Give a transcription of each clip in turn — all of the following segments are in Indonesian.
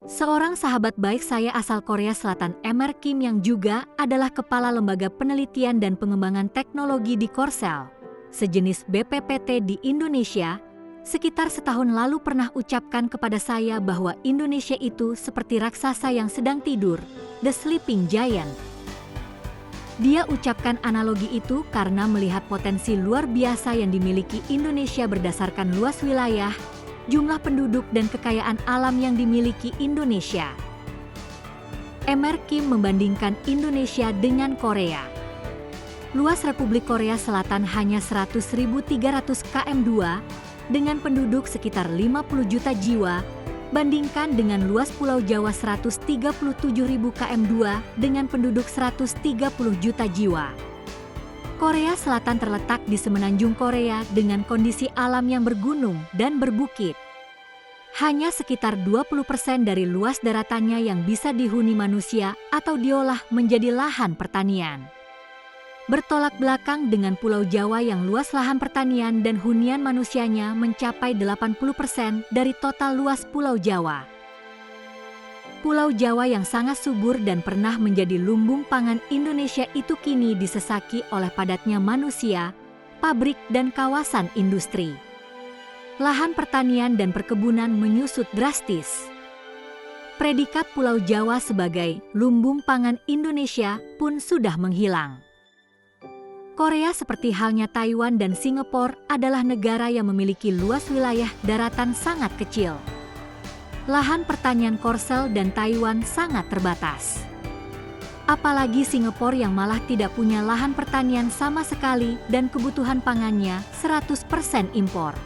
Seorang sahabat baik saya asal Korea Selatan, Emer Kim, yang juga adalah Kepala Lembaga Penelitian dan Pengembangan Teknologi di Korsel, sejenis BPPT di Indonesia, sekitar setahun lalu pernah ucapkan kepada saya bahwa Indonesia itu seperti raksasa yang sedang tidur, The Sleeping Giant. Dia ucapkan analogi itu karena melihat potensi luar biasa yang dimiliki Indonesia berdasarkan luas wilayah, jumlah penduduk dan kekayaan alam yang dimiliki Indonesia. Emer Kim membandingkan Indonesia dengan Korea. Luas Republik Korea Selatan hanya 100.300 km2 dengan penduduk sekitar 50 juta jiwa, bandingkan dengan luas Pulau Jawa 137.000 km2 dengan penduduk 130 juta jiwa. Korea Selatan terletak di semenanjung Korea dengan kondisi alam yang bergunung dan berbukit. Hanya sekitar 20% dari luas daratannya yang bisa dihuni manusia atau diolah menjadi lahan pertanian. Bertolak belakang dengan Pulau Jawa yang luas lahan pertanian dan hunian manusianya mencapai 80% dari total luas Pulau Jawa. Pulau Jawa yang sangat subur dan pernah menjadi lumbung pangan Indonesia itu kini disesaki oleh padatnya manusia, pabrik dan kawasan industri. Lahan pertanian dan perkebunan menyusut drastis. Predikat Pulau Jawa sebagai lumbung pangan Indonesia pun sudah menghilang. Korea seperti halnya Taiwan dan Singapura adalah negara yang memiliki luas wilayah daratan sangat kecil. Lahan pertanian Korsel dan Taiwan sangat terbatas. Apalagi Singapura yang malah tidak punya lahan pertanian sama sekali dan kebutuhan pangannya 100% impor.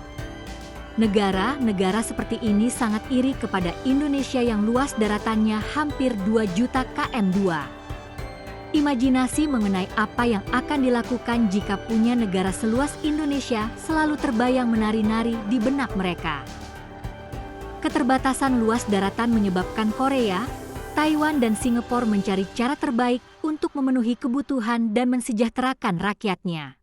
Negara-negara seperti ini sangat iri kepada Indonesia yang luas daratannya hampir 2 juta km2. Imajinasi mengenai apa yang akan dilakukan jika punya negara seluas Indonesia selalu terbayang menari-nari di benak mereka. Keterbatasan luas daratan menyebabkan Korea, Taiwan dan Singapura mencari cara terbaik untuk memenuhi kebutuhan dan mensejahterakan rakyatnya.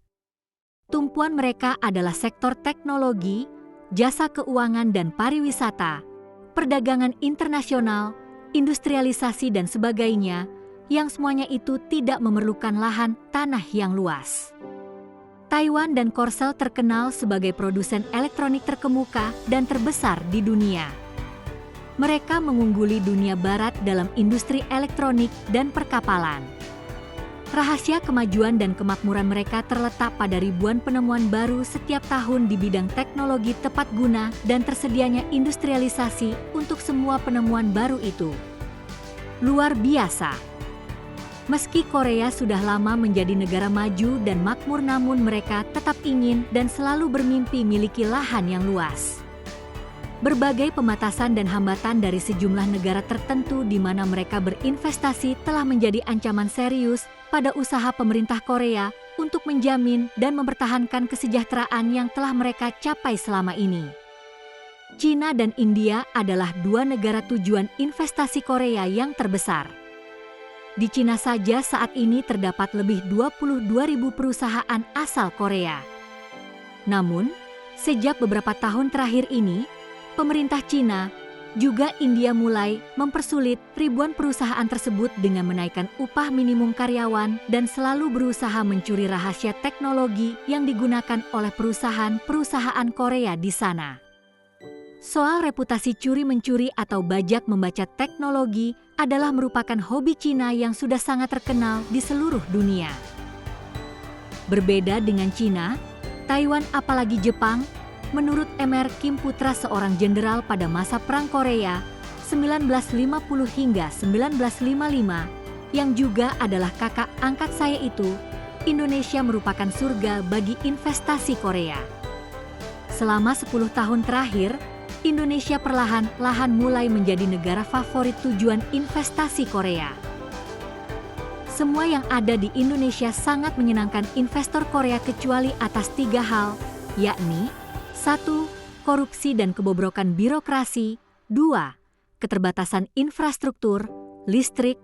Tumpuan mereka adalah sektor teknologi, jasa keuangan dan pariwisata, perdagangan internasional, industrialisasi dan sebagainya, yang semuanya itu tidak memerlukan lahan tanah yang luas. Taiwan dan Korsel terkenal sebagai produsen elektronik terkemuka dan terbesar di dunia. Mereka mengungguli dunia barat dalam industri elektronik dan perkapalan. Rahasia kemajuan dan kemakmuran mereka terletak pada ribuan penemuan baru setiap tahun di bidang teknologi tepat guna dan tersedianya industrialisasi untuk semua penemuan baru itu. Luar biasa. Meski Korea sudah lama menjadi negara maju dan makmur, namun mereka tetap ingin dan selalu bermimpi miliki lahan yang luas. Berbagai pembatasan dan hambatan dari sejumlah negara tertentu di mana mereka berinvestasi telah menjadi ancaman serius pada usaha pemerintah Korea untuk menjamin dan mempertahankan kesejahteraan yang telah mereka capai selama ini. China dan India adalah dua negara tujuan investasi Korea yang terbesar. Di Cina saja saat ini terdapat lebih 22.000 perusahaan asal Korea. Namun, sejak beberapa tahun terakhir ini, pemerintah Cina, juga India mulai mempersulit ribuan perusahaan tersebut dengan menaikkan upah minimum karyawan dan selalu berusaha mencuri rahasia teknologi yang digunakan oleh perusahaan-perusahaan Korea di sana. Soal reputasi curi-mencuri atau bajak membaca teknologi adalah merupakan hobi Cina yang sudah sangat terkenal di seluruh dunia. Berbeda dengan Cina, Taiwan apalagi Jepang, menurut Emer Kim, putra seorang jenderal pada masa Perang Korea 1950 hingga 1955, yang juga adalah kakak angkat saya itu, Indonesia merupakan surga bagi investasi Korea. Selama 10 tahun terakhir, Indonesia perlahan-lahan mulai menjadi negara favorit tujuan investasi Korea. Semua yang ada di Indonesia sangat menyenangkan investor Korea kecuali atas 3 hal, yakni 1. Korupsi dan kebobrokan birokrasi, 2. Keterbatasan infrastruktur, listrik,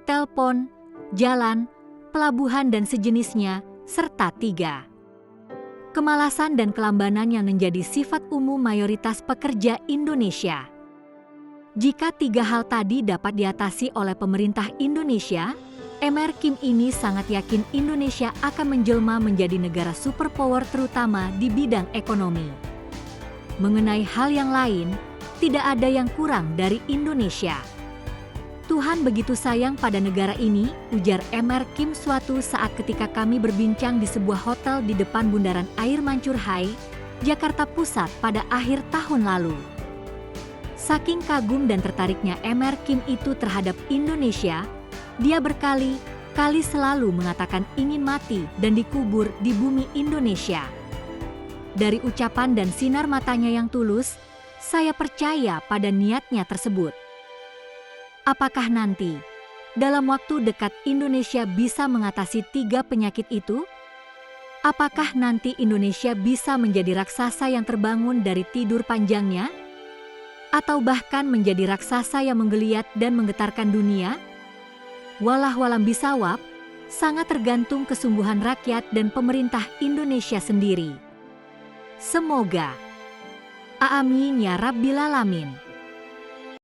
telepon, jalan, pelabuhan dan sejenisnya, serta 3. Kemalasan dan kelambanan yang menjadi sifat umum mayoritas pekerja Indonesia. Jika tiga hal tadi dapat diatasi oleh pemerintah Indonesia, Mr. Kim ini sangat yakin Indonesia akan menjelma menjadi negara superpower terutama di bidang ekonomi. Mengenai hal yang lain, tidak ada yang kurang dari Indonesia. Tuhan begitu sayang pada negara ini, ujar Mr. Kim suatu saat ketika kami berbincang di sebuah hotel di depan Bundaran Air Mancur Hai, Jakarta Pusat pada akhir tahun lalu. Saking kagum dan tertariknya Mr. Kim itu terhadap Indonesia, dia berkali-kali selalu mengatakan ingin mati dan dikubur di bumi Indonesia. Dari ucapan dan sinar matanya yang tulus, saya percaya pada niatnya tersebut. Apakah nanti, dalam waktu dekat Indonesia bisa mengatasi 3 penyakit itu? Apakah nanti Indonesia bisa menjadi raksasa yang terbangun dari tidur panjangnya? Atau bahkan menjadi raksasa yang menggeliat dan menggetarkan dunia? Wallahualam bisawab, sangat tergantung kesungguhan rakyat dan pemerintah Indonesia sendiri. Semoga. Amin ya Rabbil Alamin.